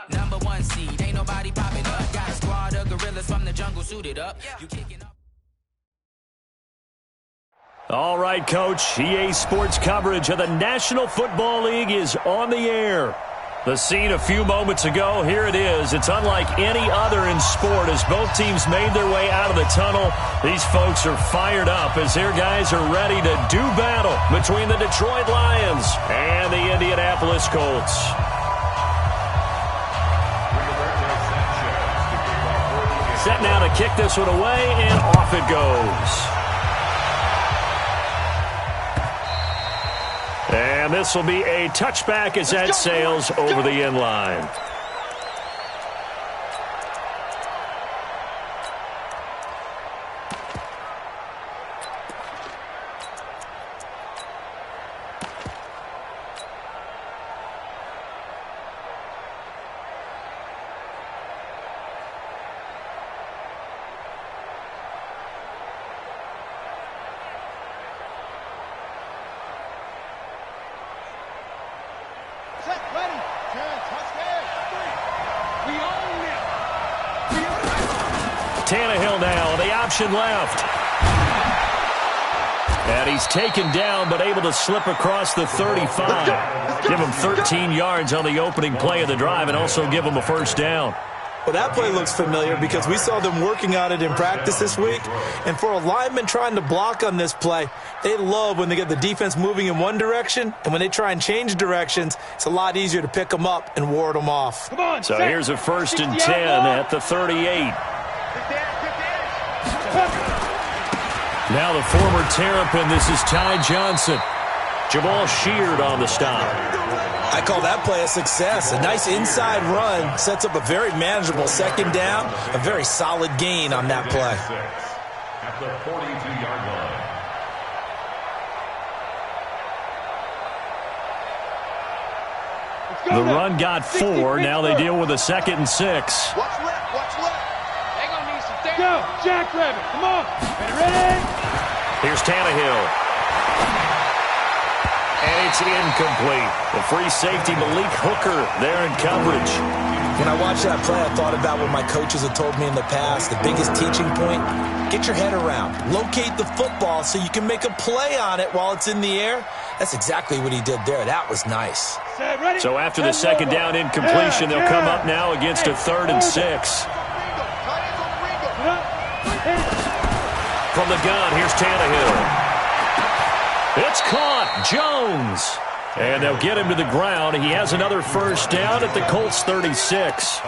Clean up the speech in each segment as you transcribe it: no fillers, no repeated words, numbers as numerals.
Number one seed, ain't nobody popping up. Got a squad of gorillas from the jungle suited up. You kicking up. All right, Coach. EA Sports coverage of the National Football League is on the air. The scene a few moments ago, here it is. It's unlike any other in sport as both teams made their way out of the tunnel. These folks are fired up as their guys are ready to do battle between the Detroit Lions and the Indianapolis Colts. Set now to kick this one away, and off it goes. And this will be a touchback as that sails over the end line. Tannehill now, the option left. And he's taken down but able to slip across the 35. Give him 13 yards on the opening play of the drive and also give him a first down. Well, that play looks familiar because we saw them working on it in practice this week. And for a lineman trying to block on this play, they love when they get the defense moving in one direction. And when they try and change directions, it's a lot easier to pick them up and ward them off. Come on, so here's a 1st and 10 at the 38. Now the former Terrapin, this is Ty Johnson. Jamal Sheard on the stop. I call that play a success. A nice inside run sets up a very manageable second down. A very solid gain on that play. At the 42-yard line. The run got 4. Now they deal with a 2nd and 6. Watch left, watch left. They're going to need some things. Go, Jackrabbit, come on. Ready? Here's Tannehill. And it's incomplete. The free safety, Malik Hooker, there in coverage. When I watched that play, I thought about what my coaches have told me in the past. The biggest teaching point, get your head around. Locate the football so you can make a play on it while it's in the air. That's exactly what he did there. That was nice. So after the second down incompletion, they'll come up now against a 3rd and 6. From the gun, here's Tannehill. It's caught. Jones. And they'll get him to the ground. He has another first down at the Colts 36.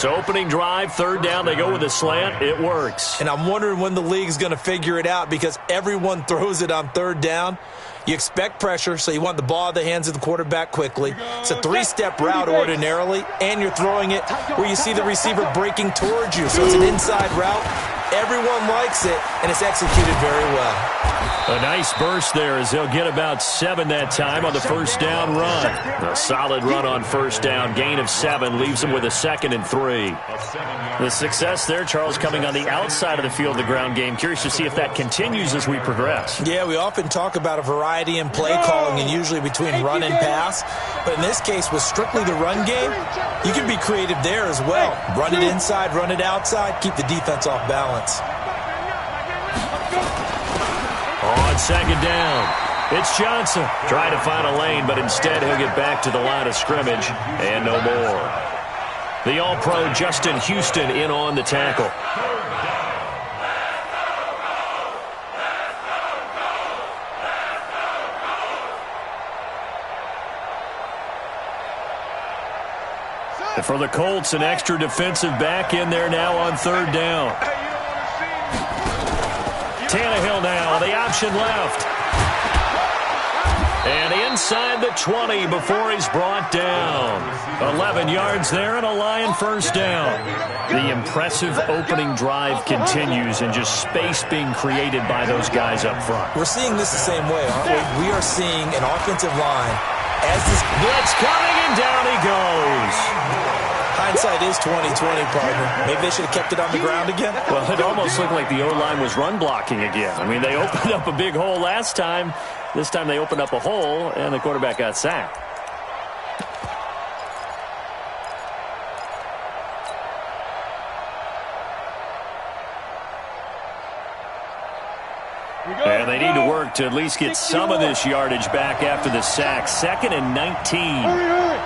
So opening drive, 3rd down. They go with a slant. It works. And I'm wondering when the league's going to figure it out because everyone throws it on 3rd down. You expect pressure, so you want the ball in the hands of the quarterback quickly. It's a 3-step route ordinarily, and you're throwing it where you see the receiver breaking towards you. So it's an inside route. Everyone likes it, and it's executed very well. A nice burst there as they'll get about 7 that time on the first down run. A solid run on first down. Gain of 7 leaves them with a 2nd and 3. The success there, Charles, coming on the outside of the field, the ground game. Curious to see if that continues as we progress. Yeah, we often talk about a variety in play calling and usually between run and pass. But in this case, with strictly the run game, you can be creative there as well. Run it inside, run it outside, keep the defense off balance. On 2nd down, it's Johnson. Trying to find a lane, but instead he'll get back to the line of scrimmage and no more. The All-Pro Justin Houston in on the tackle. And for the Colts, an extra defensive back in there now on 3rd down. Tannehill now, the option left. And inside the 20 before he's brought down. 11 yards there and a Lion first down. The impressive opening drive continues and just space being created by those guys up front. We're seeing this the same way, aren't we? We are seeing an offensive line as this blitz coming and down he goes. Hindsight is 20/20, partner. Maybe they should have kept it on the ground again. Well, it almost looked like the O-line was run blocking again. I mean, they opened up a big hole last time. This time they opened up a hole, and the quarterback got sacked. And they need to work to at least get some of this yardage back after the sack. 2nd and 19. Hurry.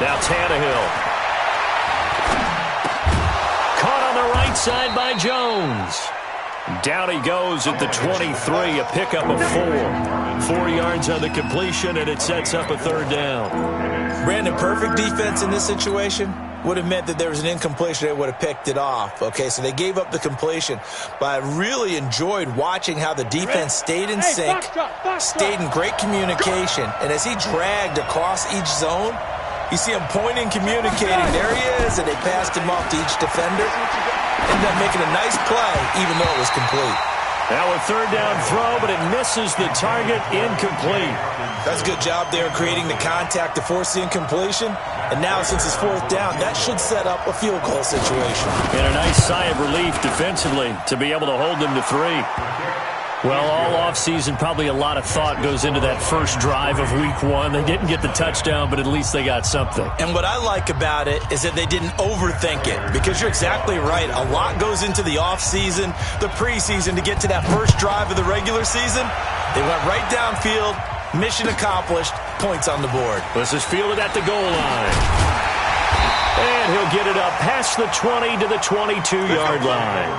Now Tannehill. Caught on the right side by Jones. Down he goes at the 23, a pickup of 4. 4 yards on the completion, and it sets up a 3rd down. Brandon, perfect defense in this situation would have meant that there was an incompletion. They would have picked it off. Okay, so they gave up the completion. But I really enjoyed watching how the defense stayed in sync, stayed in great communication. And as he dragged across each zone, you see him pointing, communicating. There he is, and they passed him off to each defender. Ended up making a nice play, even though it was complete. Now a 3rd down throw, but it misses the target, incomplete. That's a good job there creating the contact to force the incompletion. And now, since it's 4th down, that should set up a field goal situation. And a nice sigh of relief defensively to be able to hold them to 3. Well, all offseason, probably a lot of thought goes into that first drive of Week 1. They didn't get the touchdown, but at least they got something. And what I like about it is that they didn't overthink it, because you're exactly right. A lot goes into the offseason, the preseason, to get to that first drive of the regular season. They went right downfield, mission accomplished, points on the board. This is fielded at the goal line. And he'll get it up past the 20 to the 22-yard line.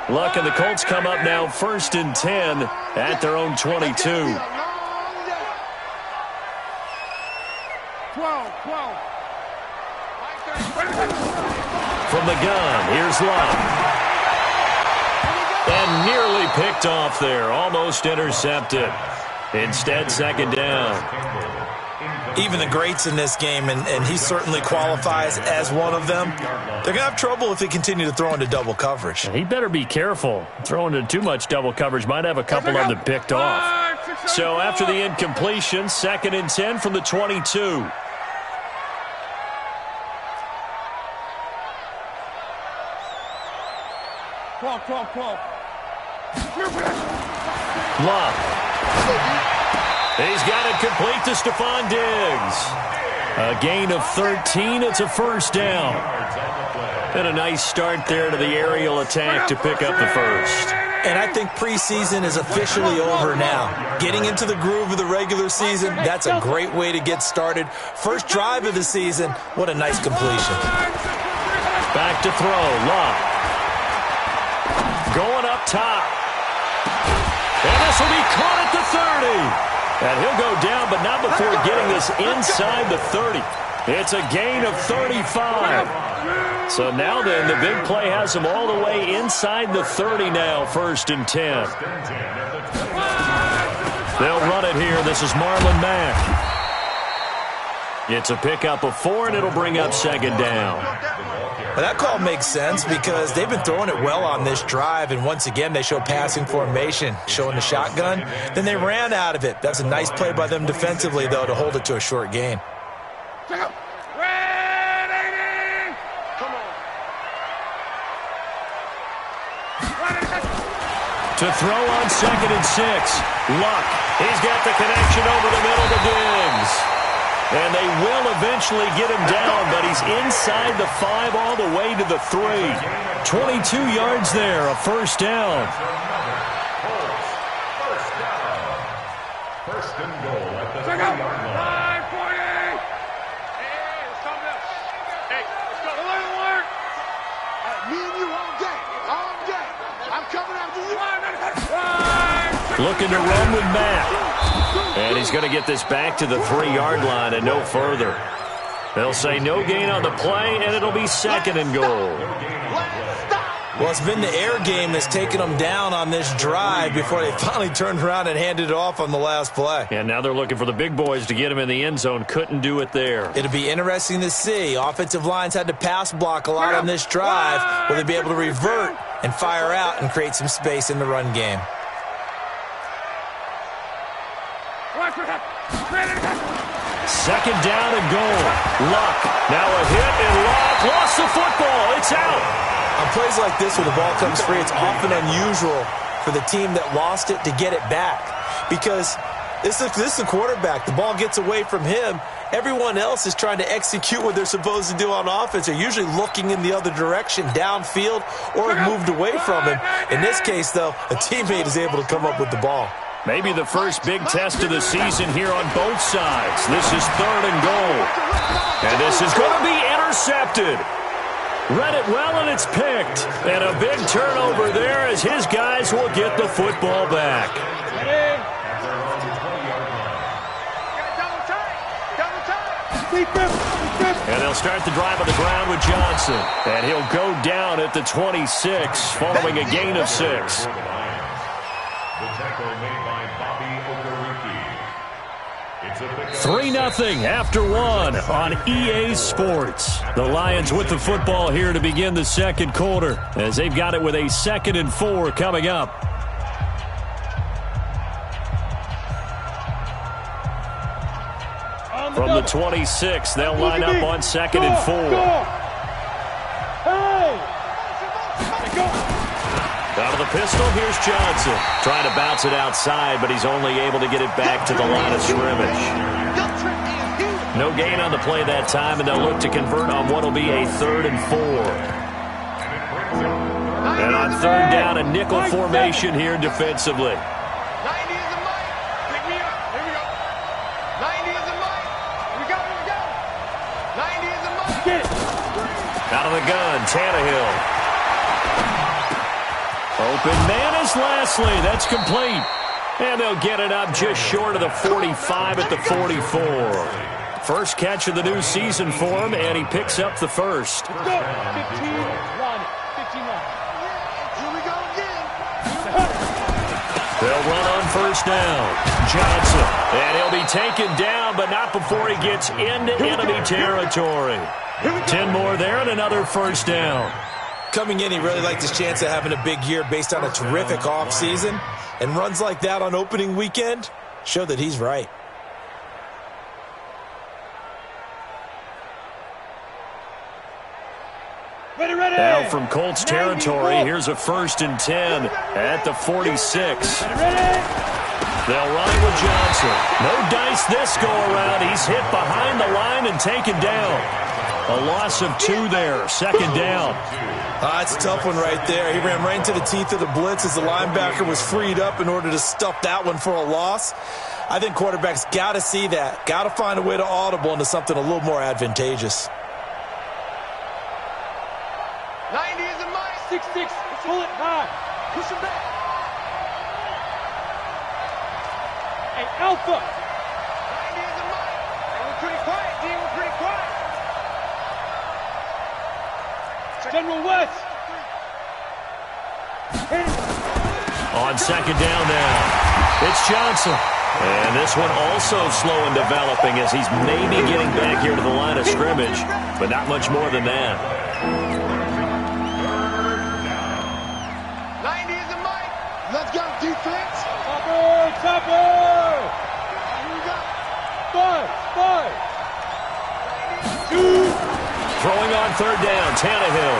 Luck and the Colts come up now 1st and 10 at their own 22. 12. From the gun, here's Luck. And nearly picked off there, almost intercepted. Instead, 2nd down. Even the greats in this game, and he certainly qualifies as one of them, they're going to have trouble if they continue to throw into double coverage. He better be careful. Throwing into too much double coverage might have a couple of them picked off. So after the incompletion, 2nd and 10 from the 22. 12. Luck. He's got it complete to Stephon Diggs. A gain of 13. It's a 1st down. And a nice start there to the aerial attack to pick up the 1st. And I think preseason is officially over now. Getting into the groove of the regular season, that's a great way to get started. First drive of the season, what a nice completion. Back to throw, Luck. Going up top. And this will be caught at the 30. And he'll go down, but not before getting this inside the 30. It's a gain of 35. So now then, the big play has him all the way inside the 30 now, 1st and 10. They'll run it here. This is Marlon Mack. It's a pickup of 4, and it'll bring up 2nd down. Well, that call makes sense because they've been throwing it well on this drive, and once again they show passing formation, showing the shotgun. Then they ran out of it. That's a nice play by them defensively, though, to hold it to a short gain. To throw on 2nd and 6. Luck. He's got the connection over the middle to Diggs. And they will eventually get him down, but he's inside the 5 all the way to the 3. 22 yards there, a 1st down. First and goal at the 3-yard line. 5-40. Hey, let's come up. Hey, let's go. Let's work. Me and you all day. All day. I'm coming after you. Looking to run with Matt. And he's going to get this back to the 3-yard line and no further. They'll say no gain on the play, and it'll be 2nd and goal. Well, it's been the air game that's taken them down on this drive before they finally turned around and handed it off on the last play. And now they're looking for the big boys to get him in the end zone. Couldn't do it there. It'll be interesting to see. Offensive lines had to pass block a lot on this drive. Will they be able to revert and fire out and create some space in the run game? Second down and goal. Luck. Now a hit, and Luck lost the football. It's out. On plays like this where the ball comes free, it's often unusual for the team that lost it to get it back. Because this is a quarterback. The ball gets away from him. Everyone else is trying to execute what they're supposed to do on offense. They're usually looking in the other direction, downfield, or have moved away from him. In this case, though, a teammate is able to come up with the ball. Maybe the first big test of the season here on both sides. This is 3rd and goal. And this is going to be intercepted. Read it well, and it's picked. And a big turnover there as his guys will get the football back. And they'll start the drive on the ground with Johnson. And he'll go down at the 26 following a gain of 6. The tackle made by Bobby Okereke. 3-0 after 1 on EA Sports. The Lions with the football here to begin the second quarter as they've got it with a 2nd and 4 coming up. From the 26, they'll line up on 2nd and 4. Out of the pistol, here's Johnson. Trying to bounce it outside, but he's only able to get it back to the line of scrimmage. No gain on the play that time, and they'll look to convert on what will be a 3rd and 4. And on 3rd down, a nickel formation here defensively. Out of the gun, Tannehill. Open man is Lashley. That's complete. And they'll get it up just short of the 45 at the 44. First catch of the new season for him, and he picks up the first. 15-1. 15-1. Here we go again. They'll run on 1st down. Johnson. And he'll be taken down, but not before he gets into enemy territory. 10 more there and another 1st down. Coming in, he really liked his chance of having a big year based on a terrific offseason. And runs like that on opening weekend show that he's right. Now from Colts territory, here's a 1st and 10 at the 46. They'll run it with Johnson. No dice this go-around. He's hit behind the line and taken down. A loss of 2 there, 2nd down. It's a tough one right there. He ran right into the teeth of the blitz as the linebacker was freed up in order to stuff that one for a loss. I think quarterbacks got to see that. Got to find a way to audible into something a little more advantageous. 90 is a mile. 6-6. Pull it high. Push him back. Hey, Alpha. 90 is a mile. Hey, we're pretty quiet, D. We're pretty quiet. General West. On 2nd down now, it's Johnson. And this one also slow in developing as he's maybe getting back here to the line of scrimmage, but not much more than that. 90 is a mic. Let's go, defense. Topper. Here we go. 5. 2. Throwing on 3rd down, Tannehill.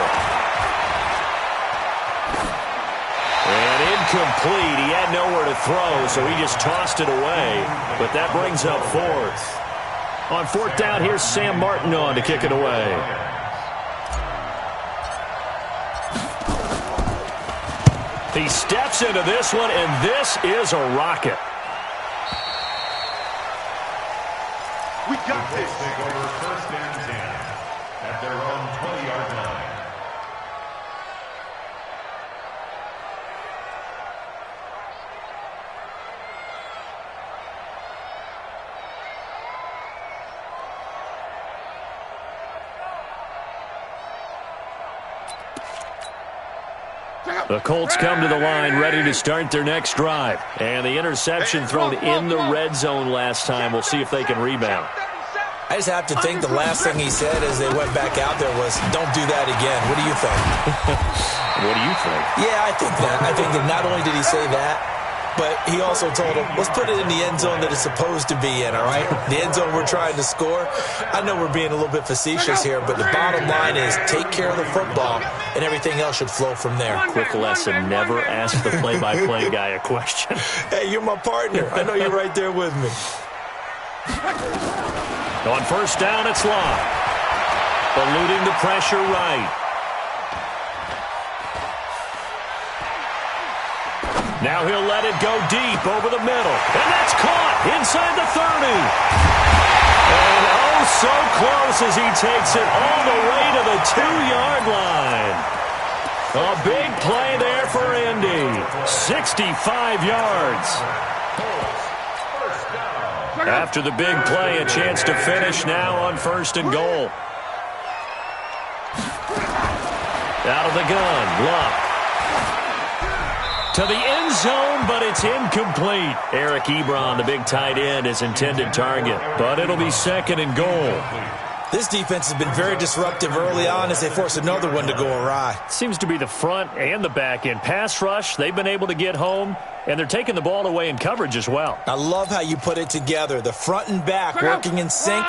And incomplete. He had nowhere to throw, so he just tossed it away. But that brings up 4th. On 4th down, here's Sam Martin on to kick it away. He steps into this one, and this is a rocket. We got this. Take over 1st and 10 at their own 20-yard line. The Colts come to the line ready to start their next drive. And the interception thrown in the red zone last time. We'll see if they can rebound. I just have to think the last thing he said as they went back out there was, don't do that again. What do you think? What do you think? Yeah, I think that. I think that not only did he say that, but he also told him, let's put it in the end zone that it's supposed to be in, all right? The end zone we're trying to score. I know we're being a little bit facetious here, but the bottom line is take care of the football, and everything else should flow from there. Quick lesson, never ask the play-by-play guy a question. Hey, you're my partner. I know you're right there with me. On first down, it's Locke. Eluding the pressure right. Now he'll let it go deep over the middle. And that's caught inside the 30. And oh, so close as he takes it all the way to the 2-yard line. A big play there for Indy. 65 yards. After the big play, a chance to finish now on first and goal. Out of the gun, Luck. To the end zone, but it's incomplete. Eric Ebron, the big tight end, is intended target, but it'll be second and goal. This defense has been very disruptive early on as they force another one to go awry. Seems to be the front and the back end. Pass rush, they've been able to get home, and they're taking the ball away in coverage as well. I love how you put it together. The front and back working in sync,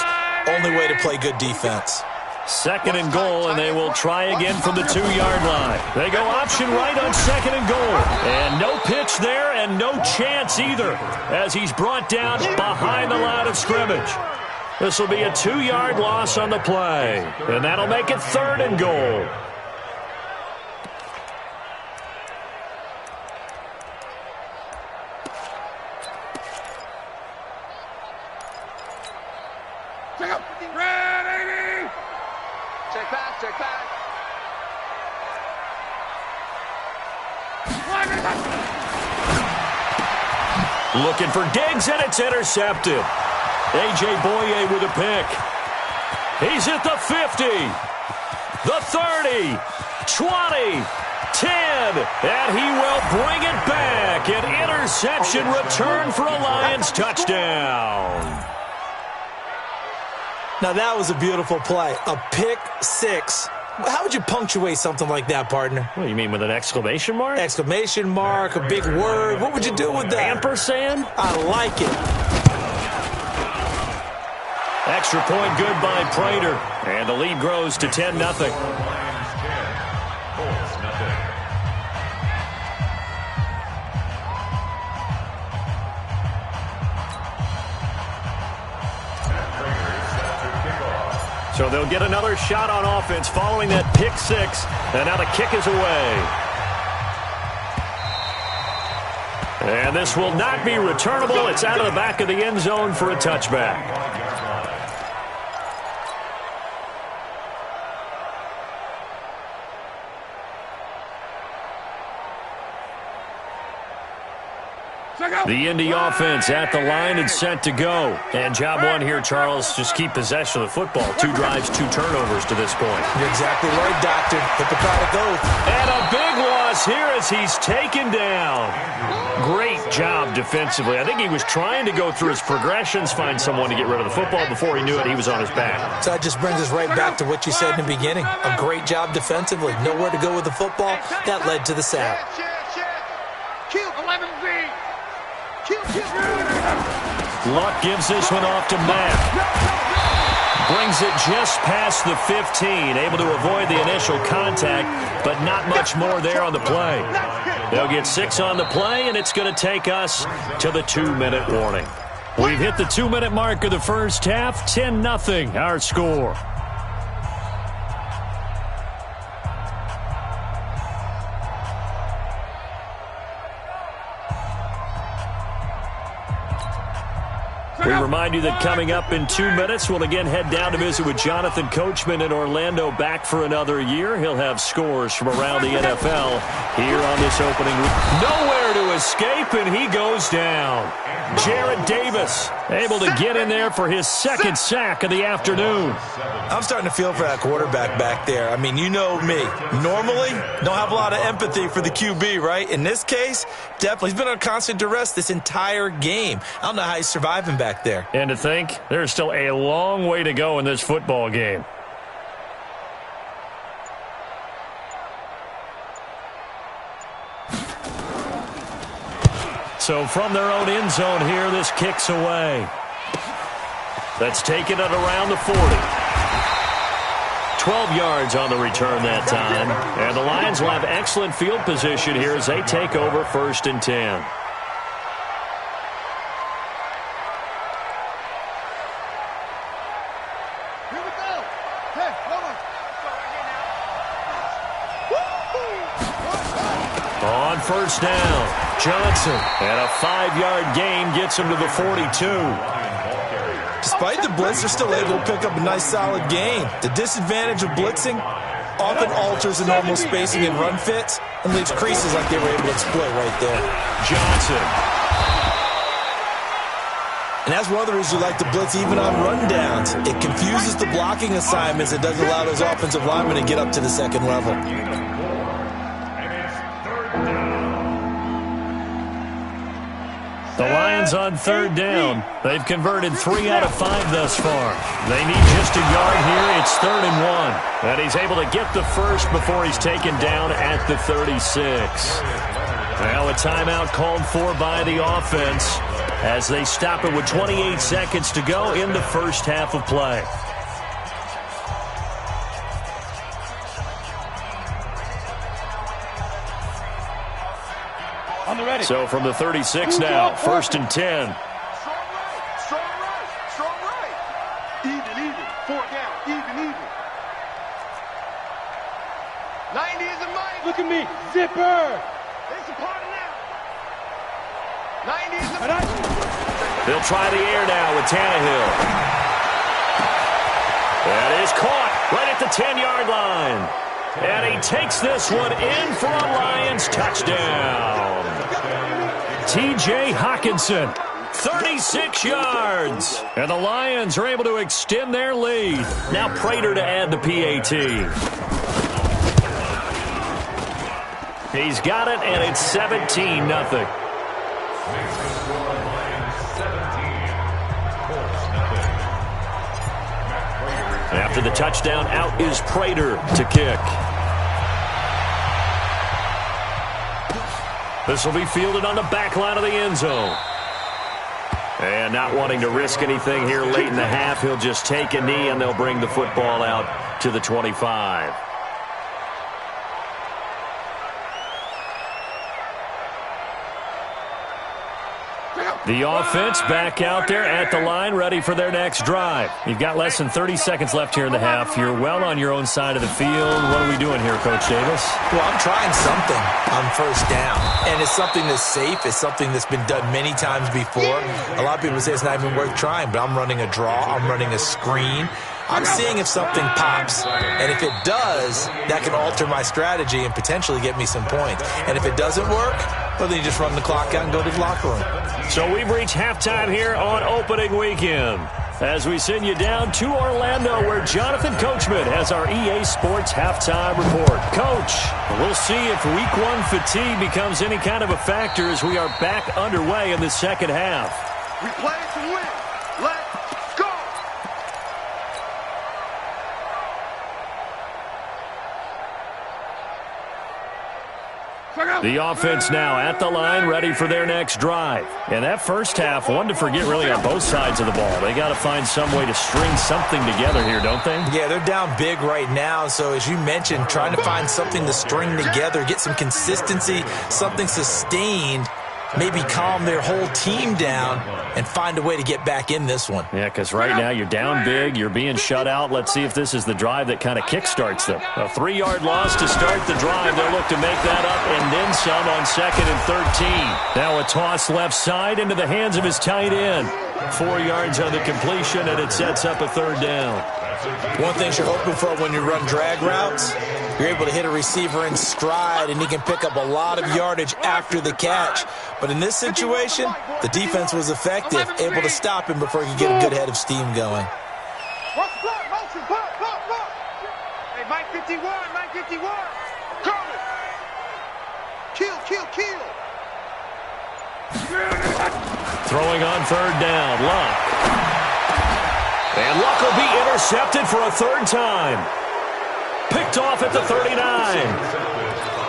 only way to play good defense. Second and goal, and they will try again from the 2-yard line. They go option right on second and goal. And no pitch there and no chance either as he's brought down behind the line of scrimmage. This will be a 2-yard loss on the play, and that'll make it third and goal. Check back. Looking for Diggs, and it's intercepted. A.J. Boye with a pick. He's at the 50, the 30, 20, 10, and he will bring it back. An interception return for a Lions touchdown. Now, that was a beautiful play. A pick six. How would you punctuate something like that, partner? What do you mean, with an exclamation mark? Exclamation mark, a big word. What would you do with that? Ampersand? I like it. Extra point good by Prater. And the lead grows to 10-0. So they'll get another shot on offense following that pick six. And now the kick is away. And this will not be returnable. It's out of the back of the end zone for a touchback. The Indy offense at the line and set to go. And job one here, Charles, just keep possession of the football. 2 drives, 2 turnovers to this point. You're exactly right, Doctor. Hippocratic oath. And a big loss here as he's taken down. Great job defensively. I think he was trying to go through his progressions, find someone to get rid of the football. Before he knew it, he was on his back. So that just brings us right back to what you said in the beginning. A great job defensively. Nowhere to go with the football. That led to the sack. Q 11B. Luck gives this one off to Matt. Brings it just past the 15. Able to avoid the initial contact, but not much more there on the play. They'll get 6 on the play, and it's going to take us to the 2-minute warning. We've hit the 2-minute mark of the first half. 10-0 our score. We remind you that coming up in 2 minutes, we'll again head down to visit with Jonathan Coachman in Orlando, back for another year. He'll have scores from around the NFL here on this opening week. Nowhere to escape, and he goes down. Jarrett Davis able to get in there for his second sack of the afternoon. I'm starting to feel for that quarterback back there. I mean, you know me. Normally, don't have a lot of empathy for the QB, right? In this case, definitely. He's been on constant duress this entire game. I don't know how he's surviving back there. And to think, there's still a long way to go in this football game. So from their own end zone here, this kicks away. That's taken it around the 40. 12 yards on the return that time. And the Lions will have excellent field position here as they take over 1st and 10. On 1st down, Johnson, and a 5-yard gain gets him to the 42. Despite the blitz, they're still able to pick up a nice, solid gain. The disadvantage of blitzing often alters the normal spacing and run fits and leaves creases like they were able to exploit right there. Johnson. And that's one of the reasons you like to blitz even on rundowns. It confuses the blocking assignments. It doesn't allow those offensive linemen to get up to the second level. The Lions on 3rd down. They've converted 3 out of 5 thus far. They need just a yard here. It's 3rd and 1. And he's able to get the first before he's taken down at the 36. Now a timeout called for by the offense as they stop it with 28 seconds to go in the first half of play. So from the 36 now, 1st and 10. Strong right, strong right, strong right. Even, 4 down, even. 90 is a mic. Look at me, zipper. It's a party now. 90 is a mic. They'll try the air now with Tannehill. That is caught right at the 10-yard line. And he takes this one in for a Lions touchdown. T.J. Hockenson, 36 yards. And the Lions are able to extend their lead. Now Prater to add the PAT. He's got it, and it's 17-0. After the touchdown, out is Prater to kick. This will be fielded on the back line of the end zone. And not wanting to risk anything here late in the half, he'll just take a knee, and they'll bring the football out to the 25. The offense back out there at the line, ready for their next drive. You've got less than 30 seconds left here in the half. You're well on your own side of the field. What are we doing here, Coach Davis? Well, I'm trying something on 1st down. And it's something that's safe. It's something that's been done many times before. A lot of people say it's not even worth trying, but I'm running a draw. I'm running a screen. I'm seeing if something pops. And if it does, that can alter my strategy and potentially get me some points. And if it doesn't work, well, then you just run the clock out and go to the locker room. So we've reached halftime here on opening weekend as we send you down to Orlando where Jonathan Coachman has our EA Sports halftime report. Coach, we'll see if week 1 fatigue becomes any kind of a factor as we are back underway in the second half. We play to win. Let's go. The offense now at the line, ready for their next drive. And that first half, one to forget really on both sides of the ball. They got to find some way to string something together here, don't they? Yeah, they're down big right now. So as you mentioned, trying to find something to string together, get some consistency, something sustained, maybe calm their whole team down and find a way to get back in this one. Yeah, because right now you're down big, you're being shut out. Let's see if this is the drive that kind of kickstarts them. A 3-yard loss to start the drive. They'll look to make that up and then some on 2nd and 13. Now a toss left side into the hands of his tight end. 4 yards on the completion, and it sets up a 3rd down. One thing you're hoping for when you run drag routes, you're able to hit a receiver in stride, and he can pick up a lot of yardage after the catch. But in this situation, the defense was effective, able to stop him before he could get a good head of steam going. Hey, Mike 51, Mike 51. Call it. Kill. Throwing on 3rd down, Luck. And Luck will be intercepted for a 3rd time. Picked off at the 39.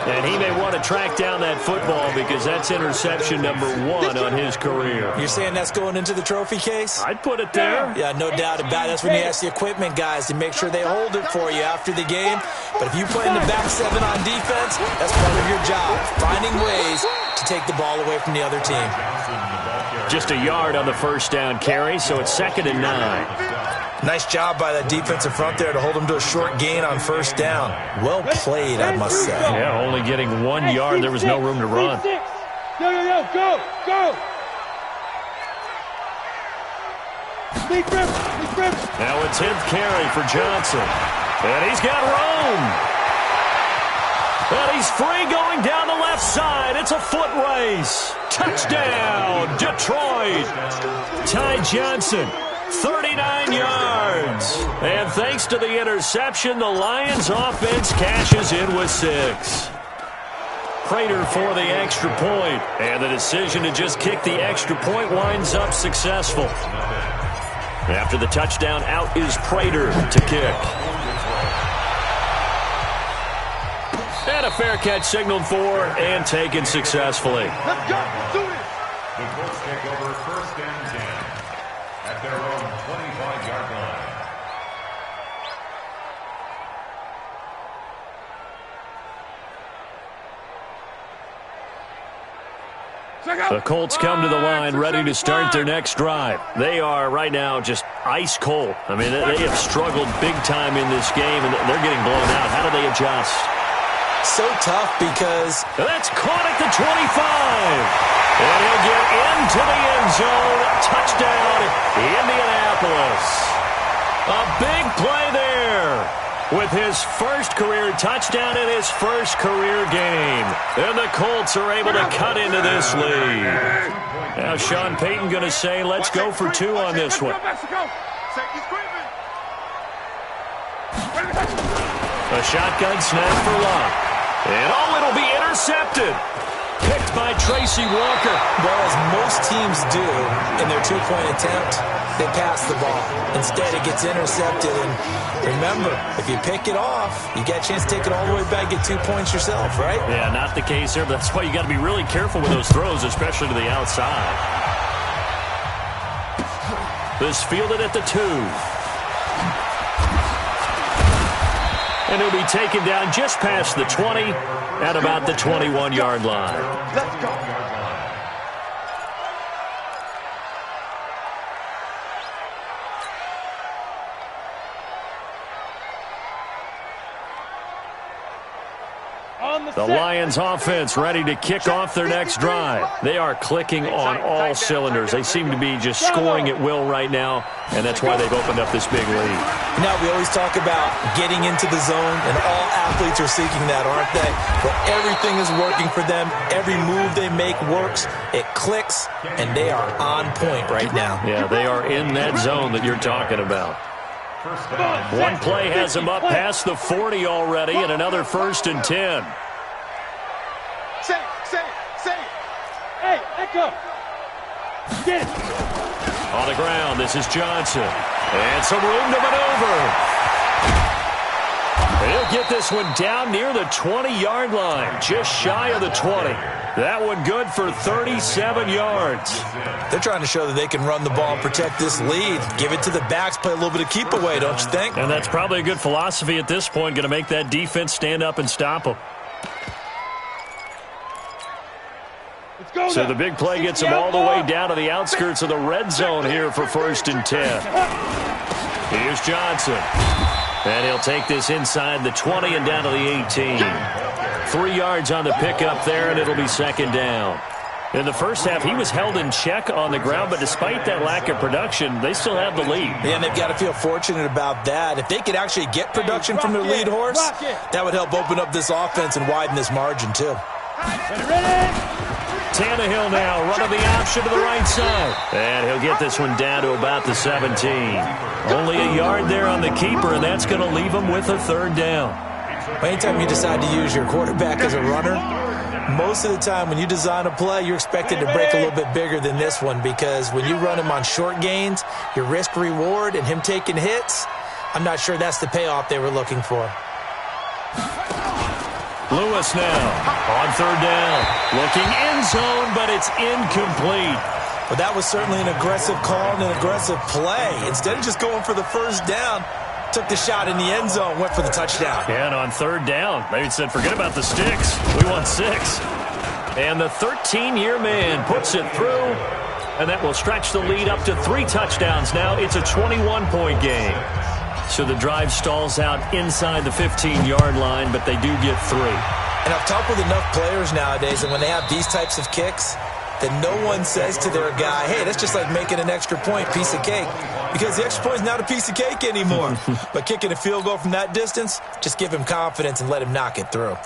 And he may want to track down that football because that's interception number 1 on his career. You're saying that's going into the trophy case? I'd put it there. Yeah, no doubt about it. That's when you ask the equipment guys to make sure they hold it for you after the game. But if you play in the back 7 on defense, that's part of your job, finding ways to take the ball away from the other team. Just a yard on the first down carry, so it's 2nd and 9. Nice job by that defensive front there to hold them to a short gain on first down. Well played, I must say. Yeah, only getting 1 yard. There was no room to run. Go. Now a 10th carry for Johnson. And he's got room. And he's free going down the left side. It's a foot race. Touchdown, Detroit. Ty Johnson, 39 yards. And thanks to the interception, the Lions offense cashes in with 6. Prater for the extra point. And the decision to just kick the extra point winds up successful. After the touchdown, out is Prater to kick. And a fair catch signaled for and taken successfully. Let's go. Do it. The Colts take over 1st and 10 at their own 25-yard line. The Colts come to the line ready to start their next drive. They are right now just ice cold. I mean, they have struggled big time in this game, and they're getting blown out. How do they adjust? So tough because... That's caught at the 25. And he'll get into the end zone. Touchdown, Indianapolis. A big play there. With his first career touchdown in his first career game. And the Colts are able to cut into this lead. Now Sean Payton going to say, let's go for 2 on this one. A shotgun snap for Locke. And it'll be intercepted. Picked by Tracy Walker. Well, as most teams do in their 2-point attempt, they pass the ball. Instead, it gets intercepted. And remember, if you pick it off, you get a chance to take it all the way back, get 2 points yourself, right? Yeah, not the case there, but that's why you got to be really careful with those throws, especially to the outside. This fielded at the 2. And he'll be taken down just past the 20 at about the 21-yard line. Let's go. The Lions offense ready to kick off their next drive. They are clicking on all cylinders. They seem to be just scoring at will right now, and that's why they've opened up this big lead. Now, we always talk about getting into the zone, and all athletes are seeking that, aren't they? But everything is working for them. Every move they make works. It clicks, and they are on point right now. Yeah, they are in that zone that you're talking about. One play has them up past the 40 already, and another 1st and 10. Say it. Hey, Echo. Get it. On the ground, this is Johnson. And some room to maneuver. He'll get this one down near the 20-yard line, just shy of the 20. That one good for 37 yards. They're trying to show that they can run the ball and protect this lead. Give it to the backs, play a little bit of keep away, don't you think? And that's probably a good philosophy at this point, going to make that defense stand up and stop them. So the big play gets them all the way down to the outskirts of the red zone here for 1st and 10. Here's Johnson. And he'll take this inside the 20 and down to the 18. 3 yards on the pickup there, and it'll be 2nd down. In the first half, he was held in check on the ground, but despite that lack of production, they still have the lead. Yeah, and they've got to feel fortunate about that. If they could actually get production from their lead horse, that would help open up this offense and widen this margin, too. Tannehill now running the option to the right side. And he'll get this one down to about the 17. Only a yard there on the keeper, and that's going to leave him with a 3rd down. Anytime you decide to use your quarterback as a runner, most of the time when you design a play, you're expected to break a little bit bigger than this one, because when you run him on short gains, your risk-reward and him taking hits, I'm not sure that's the payoff they were looking for. Lewis now on third down. Looking end zone, but it's incomplete. Well, that was certainly an aggressive call and an aggressive play. Instead of just going for the first down, took the shot in the end zone, went for the touchdown. And on third down, they said, forget about the sticks. We want 6. And the 13-year man puts it through, and that will stretch the lead up to 3 touchdowns now. It's a 21-point game. So the drive stalls out inside the 15-yard line, but they do get 3. And I've talked with enough players nowadays, and when they have these types of kicks, that no one says to their guy, hey, that's just like making an extra point, piece of cake. Because the extra point is not a piece of cake anymore. But kicking a field goal from that distance, just give him confidence and let him knock it through.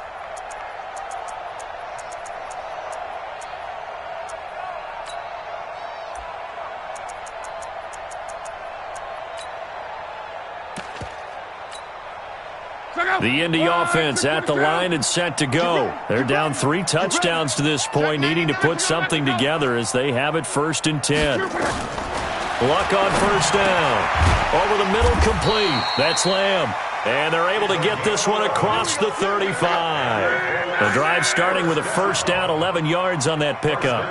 The Indy offense at the line and set to go. They're down 3 touchdowns to this point, needing to put something together as they have it 1st and 10. Luck on first down. Over the middle, complete. That's Lamb. And they're able to get this one across the 35. The drive starting with a first down, 11 yards on that pickup.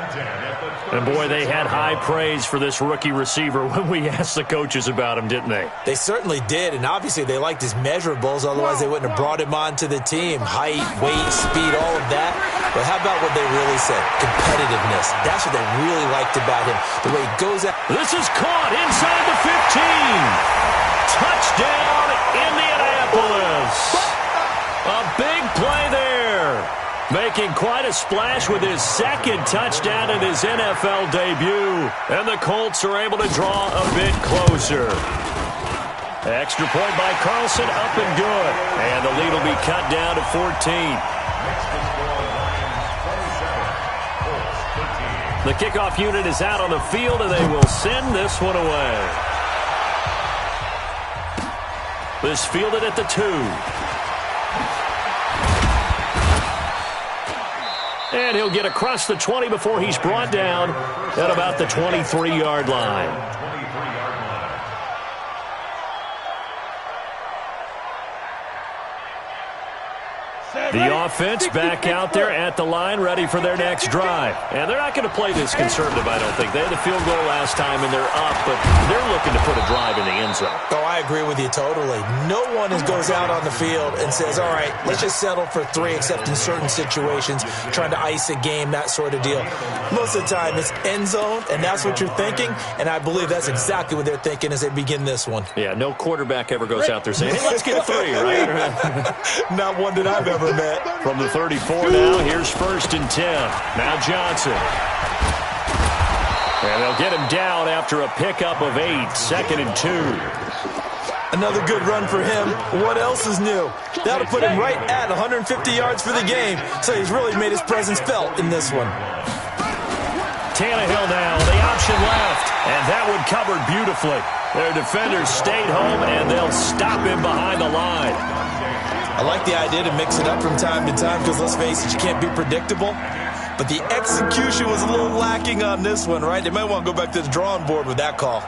And, boy, they had high praise for this rookie receiver when we asked the coaches about him, didn't they? They certainly did, and obviously they liked his measurables. Otherwise, they wouldn't have brought him onto the team. Height, weight, speed, all of that. But how about what they really said? Competitiveness. That's what they really liked about him. The way he goes out. This is caught inside the 15. Touchdown, Indianapolis. A big play there. Making quite a splash with his 2nd touchdown in his NFL debut. And the Colts are able to draw a bit closer. Extra point by Carlson, up and good. And the lead will be cut down to 14. The kickoff unit is out on the field, and they will send this one away. This fielded at the 2. And he'll get across the 20 before he's brought down at about the 23-yard line. The offense back out there at the line, ready for their next drive. And they're not going to play this conservative, I don't think. They had the field goal last time, and they're up, but they're looking to put a drive in the end zone. Oh, I agree with you totally. No one goes out on the field and says, all right, let's just settle for 3, except in certain situations, trying to ice a game, that sort of deal. Most of the time, it's end zone, and that's what you're thinking, and I believe that's exactly what they're thinking as they begin this one. Yeah, no quarterback ever goes out there saying, hey, let's get 3, right? Not one that I've ever met. From the 34 now, here's 1st and 10. Now Johnson. And they'll get him down after a pickup of 8, 2nd and 2. Another good run for him. What else is new? That'll put him right at 150 yards for the game, so he's really made his presence felt in this one. Tannehill now, the option left, and that one covered beautifully. Their defenders stayed home, and they'll stop him behind the line. I like the idea to mix it up from time to time because, let's face it, you can't be predictable. But the execution was a little lacking on this one, right? They might want to go back to the drawing board with that call.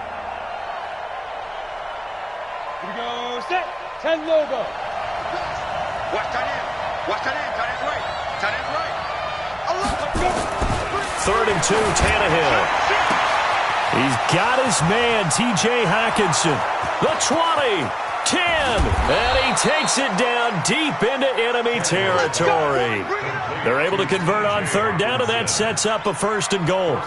Here we go, set, 10 logo. Watch tight end. Watch tight end. Tight end's right. Tight end's right. 3rd and 2, Tannehill. He's got his man, T.J. Hockenson. The 20. 10, and he takes it down deep into enemy territory. They're able to convert on 3rd down, and that sets up a 1st and goal.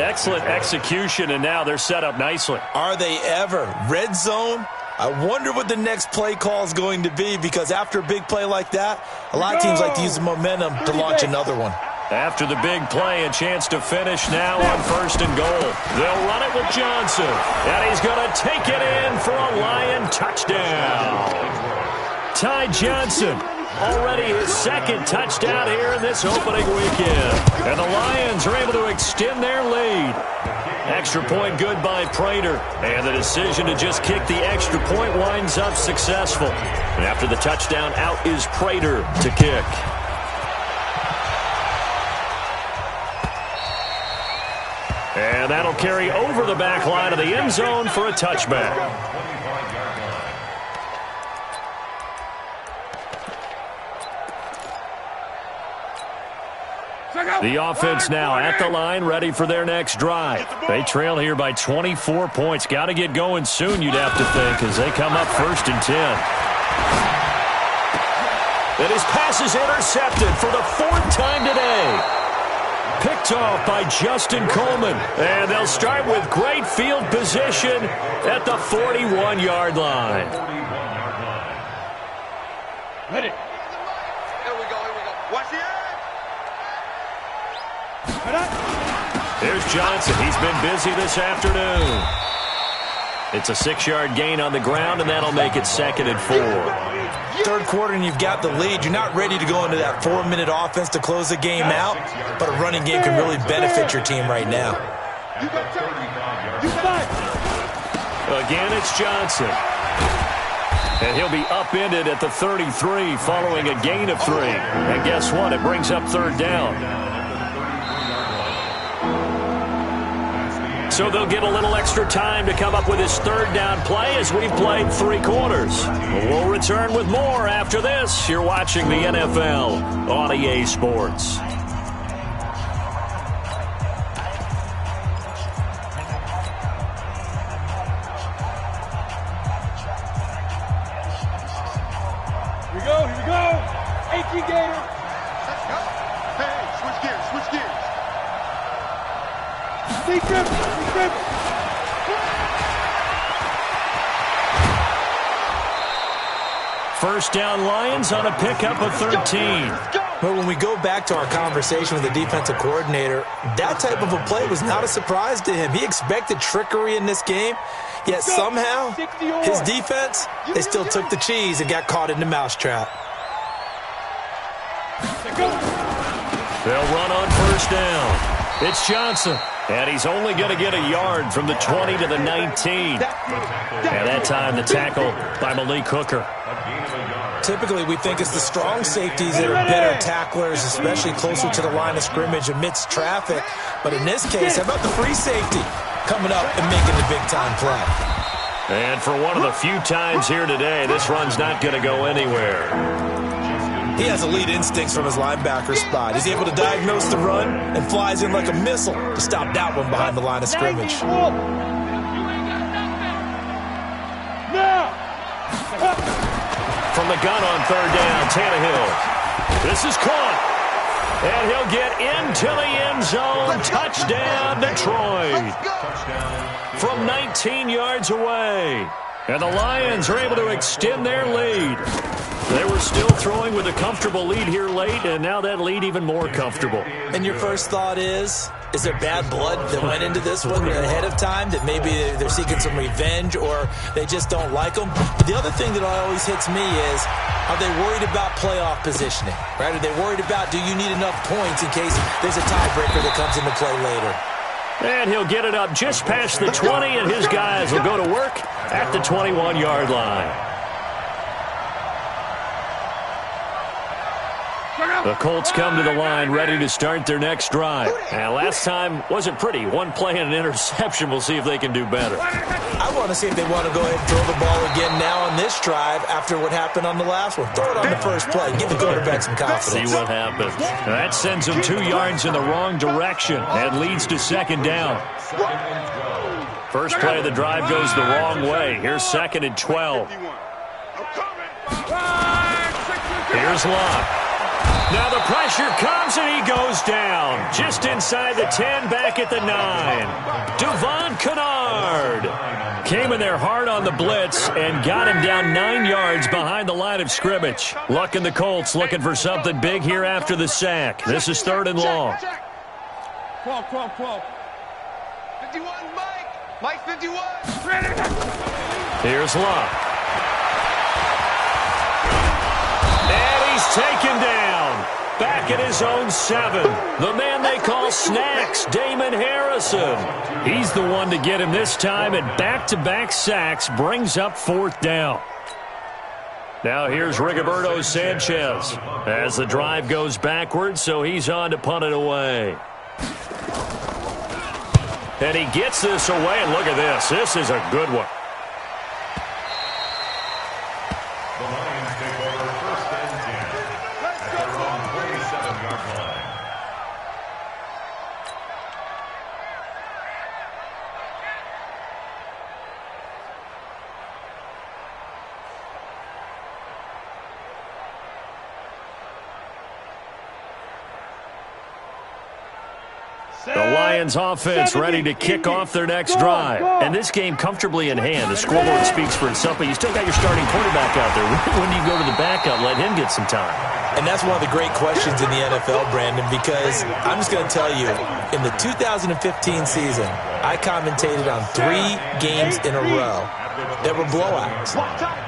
Excellent execution, and now they're set up nicely. Are they ever? Red zone? I wonder what the next play call is going to be, because after a big play like that, a lot of teams like to use the momentum to launch another one. After the big play, a chance to finish now on 1st and goal. They'll run it with Johnson, and he's going to take it in for a Lion touchdown. Ty Johnson, already his 2nd touchdown here in this opening weekend. And the Lions are able to extend their lead. Extra point good by Prater, and the decision to just kick the extra point winds up successful. And after the touchdown, out is Prater to kick. And that'll carry over the back line of the end zone for a touchback. The offense now at the line, ready for their next drive. They trail here by 24 points. Got to get going soon, you'd have to think, as they come up 1st and 10. And his pass is intercepted for the 4th time today. Picked off by Justin Coleman. And they'll start with great field position at the 41-yard line. Ready. Here we go. Watch the edge. There's Johnson. He's been busy this afternoon. It's a 6-yard gain on the ground, and that'll make it 2nd and 4. Third quarter and you've got the lead. You're not ready to go into that 4-minute offense to close the game out, but a running game can really benefit your team right now. Again, it's Johnson. And he'll be upended at the 33 following a gain of 3. And guess what? It brings up 3rd down. So they'll get a little extra time to come up with his 3rd down play as we've played 3 quarters. We'll return with more after this. You're watching the NFL on EA Sports. Here we go. 18 Gator. Let's go. Hey, switch gears. Secret. First down Lions on a pickup of 13. But when we go back to our conversation with the defensive coordinator, that type of a play was not a surprise to him. He expected trickery in this game, yet somehow his defense, they still took the cheese and got caught in the mousetrap. They'll run on 1st down. It's Johnson. And he's only going to get a yard from the 20 to the 19. And that time the tackle by Malik Hooker. Typically, we think it's the strong safeties that are better tacklers, especially closer to the line of scrimmage amidst traffic. But in this case, how about the free safety coming up and making the big-time play? And for one of the few times here today, this run's not going to go anywhere. He has elite instincts from his linebacker spot. He's able to diagnose the run and flies in like a missile to stop that one behind the line of scrimmage. From the gun on 3rd down, Tannehill. This is caught. And he'll get into the end zone. Touchdown, Detroit. From 19 yards away. And the Lions are able to extend their lead. They were still throwing with a comfortable lead here late, and now that lead even more comfortable. And your first thought is there bad blood that went into this one ahead of time, that maybe they're seeking some revenge or they just don't like them? But the other thing that always hits me is, are they worried about playoff positioning? Right? Are they worried about, do you need enough points in case there's a tiebreaker that comes into play later? And he'll get it up just past the 20, and his guys will go to work at the 21-yard line. The Colts come to the line ready to start their next drive. And last time wasn't pretty. One play and an interception. We'll see if they can do better. I want to see if they want to go ahead and throw the ball again now on this drive after what happened on the last one. Throw it on the first play. Give the quarterback some confidence. See what happens. That sends them 2 yards in the wrong direction and leads to 2nd down. First play of the drive goes the wrong way. Here's 2nd and 12. Here's Locke. Now the pressure comes and he goes down. Just inside the 10, back at the 9. Devon Kennard came in there hard on the blitz and got him down 9 yards behind the line of scrimmage. Luck and the Colts looking for something big here after the sack. This is 3rd and long. 12. 51, Mike. Mike 51. Here's Locke. And he's taken down. Back at his own 7. The man they call Snacks, Damon Harrison. He's the one to get him this time, and back-to-back sacks brings up 4th down. Now here's Rigoberto Sanchez as the drive goes backwards, so he's on to punt it away. And he gets this away, and look at this. This is a good one. The Lions take over 1st and 10 at their own 27-yard line. The Lions offense ready to kick off their next drive. And this game comfortably in hand. The scoreboard speaks for itself, but you still got your starting quarterback out there. When do you go to the backup, let him get some time? And that's one of the great questions in the NFL, Brandon, because I'm just going to tell you, in the 2015 season, I commentated on 3 games in a row that were blowouts.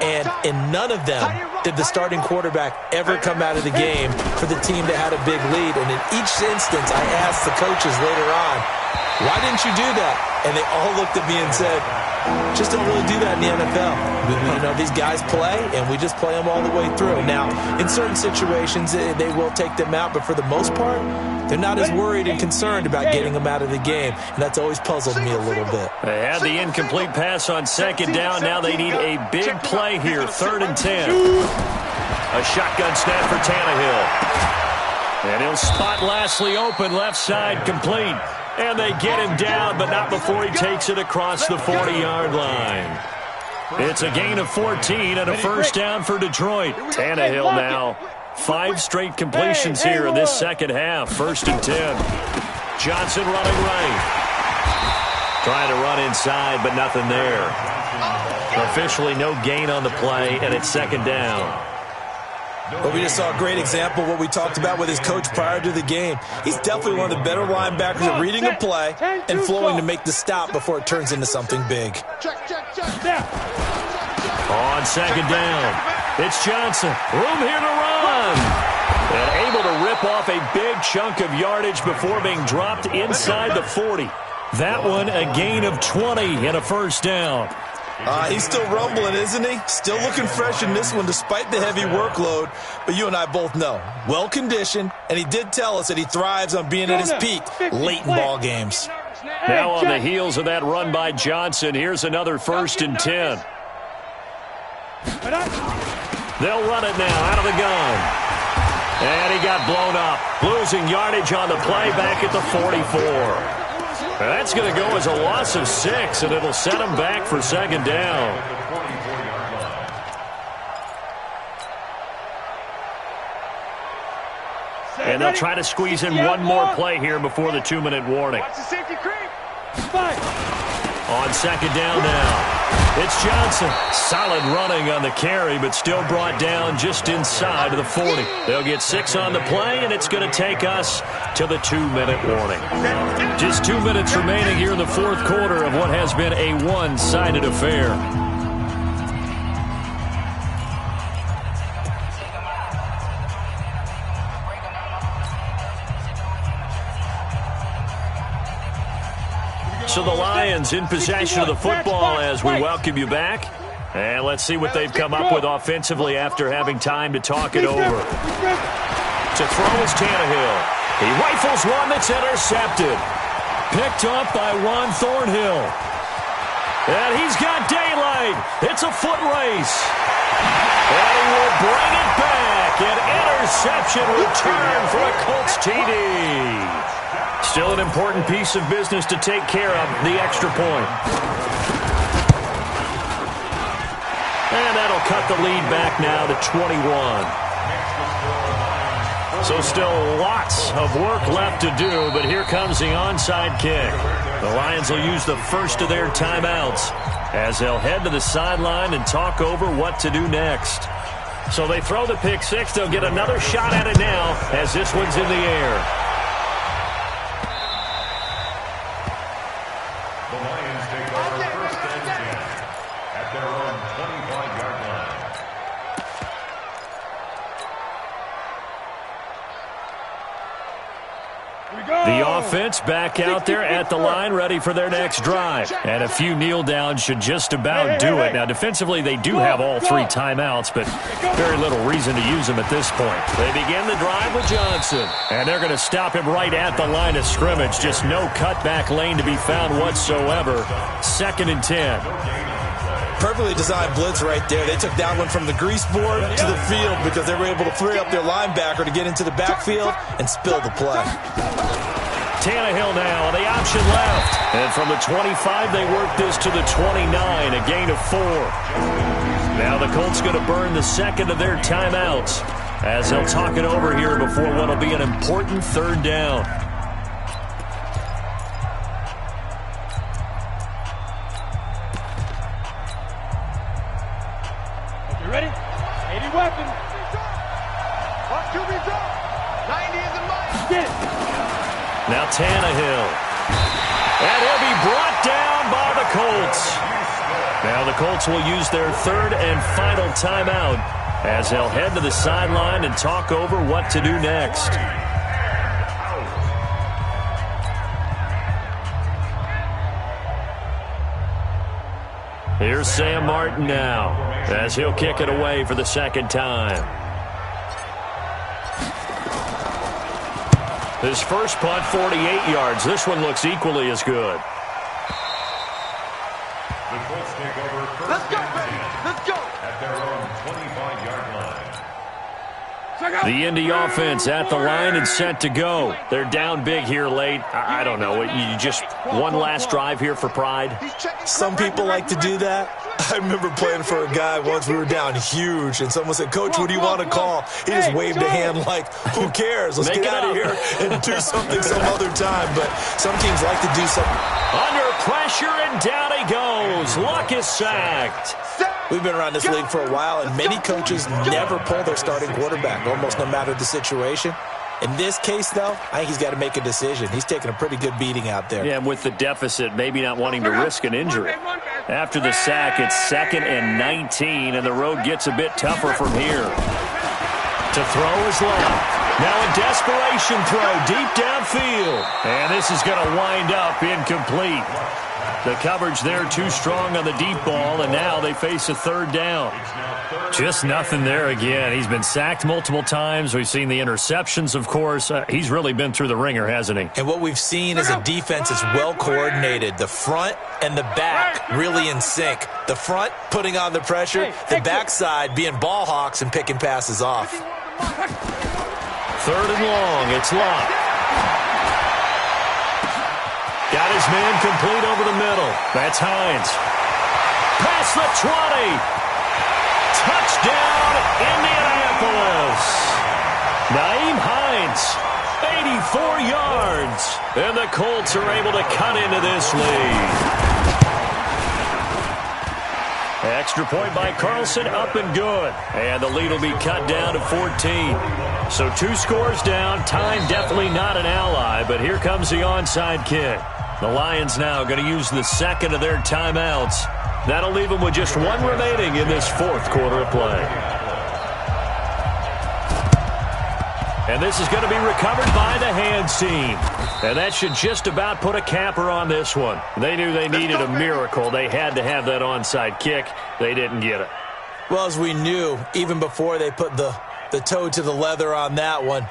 And in none of them did the starting quarterback ever come out of the game for the team that had a big lead. And in each instance, I asked the coaches later on, why didn't you do that? And they all looked at me and said, just don't really do that in the NFL. These guys play, and we just play them all the way through. Now, in certain situations, they will take them out, but for the most part, they're not as worried and concerned about getting them out of the game, and that's always puzzled me a little bit. They had the incomplete pass on second down. Now they need a big play here, 3rd and 10. A shotgun snap for Tannehill. And he'll spot Lashley open, left side complete. And they get him down, but not before he takes it across the 40-yard line. It's a gain of 14 and a first down for Detroit. Tannehill now. 5 straight completions here in this second half. 1st and 10. Johnson running right. Trying to run inside, but nothing there. Officially no gain on the play, and it's 2nd down. But we just saw a great example of what we talked about with his coach prior to the game. He's definitely one of the better linebackers at reading a play and flowing to make the stop before it turns into something big. On 2nd down, it's Johnson. Room here to run. And able to rip off a big chunk of yardage before being dropped inside the 40. That one a gain of 20 and a first down. He's still rumbling, isn't he? Still looking fresh in this one despite the heavy workload. But you and I both know, well-conditioned, and he did tell us that he thrives on being at his peak late in ball games. Now on the heels of that run by Johnson, here's another 1st and 10. They'll run it now out of the gun. And he got blown up, losing yardage on the play back at the 44. That's going to go as a loss of 6, and it'll set him back for 2nd down. And they'll try to squeeze in one more play here before the 2-minute warning. On 2nd down now. It's Johnson. Solid running on the carry, but still brought down just inside of the 40. They'll get 6 on the play, and it's going to take us to the 2-minute warning. Just 2 minutes remaining here in the 4th quarter of what has been a one-sided affair. So the Lions in possession of the football as we welcome you back. And let's see what they've come up with offensively after having time to talk it over. To throw is Tannehill. He rifles one that's intercepted. Picked up by Juan Thornhill. And he's got daylight. It's a foot race. And he will bring it back. An interception return for a Colts TD. Still an important piece of business to take care of, the extra point. And that'll cut the lead back now to 21. So still lots of work left to do, but here comes the onside kick. The Lions will use the first of their timeouts as they'll head to the sideline and talk over what to do next. So they throw the pick six. They'll get another shot at it now as this one's in the air. The Lions take over 1st and 10 at their own 25-yard line. The offense back out there at the line, ready for their next drive. And a few kneel downs should just about do it. Now, defensively, they do have all 3 timeouts, but very little reason to use them at this point. They begin the drive with Johnson. And they're going to stop him right at the line of scrimmage. Just no cutback lane to be found whatsoever. 2nd and 10. Perfectly designed blitz right there. They took that one from the grease board to the field because they were able to free up their linebacker to get into the backfield and spill the play. Tannehill now on the option left. And from the 25, they work this to the 29, a gain of 4. Now the Colts going to burn the second of their timeouts as they'll talk it over here before what will be an important 3rd down. get it. Now Tannehill. And he'll be brought down by the Colts. Now the Colts will use their third and final timeout as they'll head to the sideline and talk over what to do next. Here's Sam Martin now as he'll kick it away for the second time. His first punt, 48 yards. This one looks equally as good. The Colts take over first and 10 Let's go. at their own 25-yard line. The Indy offense at the line and set to go. They're down big here late. I don't know. You just one last drive here for pride? Some people like to do that. I remember playing for a guy once. We were down huge, and someone said, "Coach, what do you want to call?" He just waved a hand like, "Who cares? Let's get out of here and do something some other time." But some teams like to do something. Under pressure, and down he goes. Luck is sacked. We've been around this league for a while, and many coaches never pull their starting quarterback, almost no matter the situation. In this case, though, I think he's got to make a decision. He's taking a pretty good beating out there. Yeah, with the deficit, maybe not wanting to risk an injury. After the sack, it's 2nd and 19, and the road gets a bit tougher from here. To throw is left. Now a desperation throw deep downfield. And this is going to wind up incomplete. The coverage there too strong on the deep ball, and now they face a third down. Just nothing there again. He's been sacked multiple times. We've seen the interceptions, of course. He's really been through the ringer, hasn't he? And what we've seen is a defense that's well coordinated. The front and the back really in sync. The front putting on the pressure, the backside being ball hawks and picking passes off. 3rd and long. It's Locke. Got his man complete over the middle. That's Hines. Past the 20. Touchdown, Indianapolis. Naeem Hines, 84 yards. And the Colts are able to cut into this lead. Extra point by Carlson, up and good. And the lead will be cut down to 14. So 2 scores down. Time definitely not an ally, but here comes the onside kick. The Lions now going to use the second of their timeouts. That'll leave them with just 1 remaining in this 4th quarter of play. And this is going to be recovered by the hands team. And that should just about put a capper on this one. They knew they needed a miracle. They had to have that onside kick. They didn't get it. Well, as we knew, even before they put the toe to the leather on that one,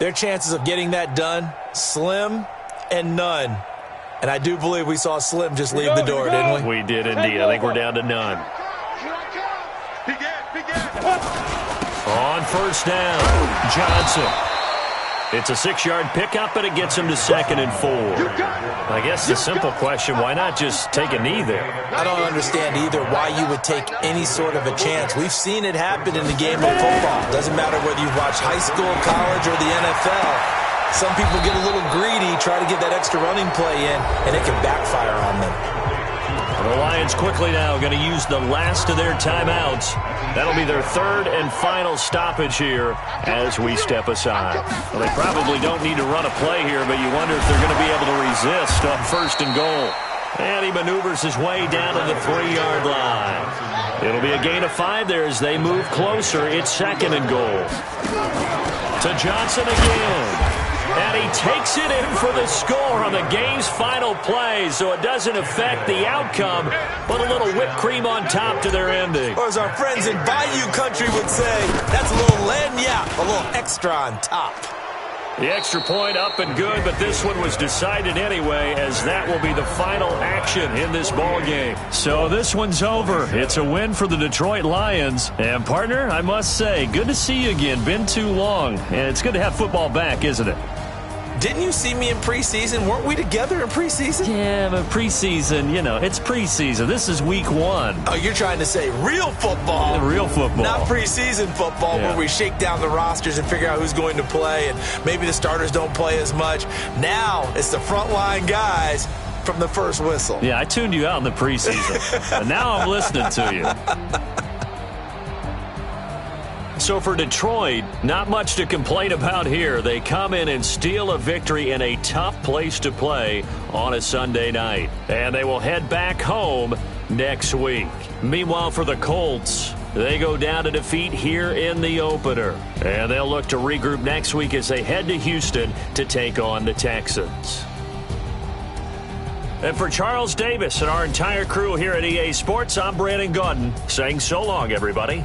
their chances of getting that done, slim and none. And I do believe we saw Slim just leave the door, didn't we? We did indeed. I think we're down to none. On first down, Johnson. It's a 6-yard pickup, but it gets him to 2nd and 4. I guess the simple question, why not just take a knee there? I don't understand either why you would take any sort of a chance. We've seen it happen in the game of football. Doesn't matter whether you watch high school, college, or the NFL. Some people get a little greedy, try to get that extra running play in, and it can backfire on them. The Lions quickly now going to use the last of their timeouts. That'll be their 3rd and final stoppage here as we step aside. Well, they probably don't need to run a play here, but you wonder if they're going to be able to resist on 1st and goal. And he maneuvers his way down to the 3-yard line. It'll be a gain of 5 there as they move closer. It's 2nd and goal. To Johnson again. And he takes it in for the score on the game's final play, so it doesn't affect the outcome, but a little whipped cream on top to their ending. Or as our friends in Bayou Country would say, that's a little lagniappe, a little extra on top. The extra point up and good, but this one was decided anyway, as that will be the final action in this ball game. So this one's over. It's a win for the Detroit Lions. And partner, I must say, good to see you again. Been too long, and it's good to have football back, isn't it? Didn't you see me in preseason? Weren't we together in preseason? Yeah, but preseason, it's preseason. This is week 1. Oh, you're trying to say real football. Real football. Not preseason football where we shake down the rosters and figure out who's going to play, and maybe the starters don't play as much. Now it's the frontline guys from the first whistle. Yeah, I tuned you out in the preseason, and now I'm listening to you. So for Detroit, not much to complain about here. They come in and steal a victory in a tough place to play on a Sunday night. And they will head back home next week. Meanwhile, for the Colts, they go down to defeat here in the opener. And they'll look to regroup next week as they head to Houston to take on the Texans. And for Charles Davis and our entire crew here at EA Sports, I'm Brandon Gaudin saying so long, everybody.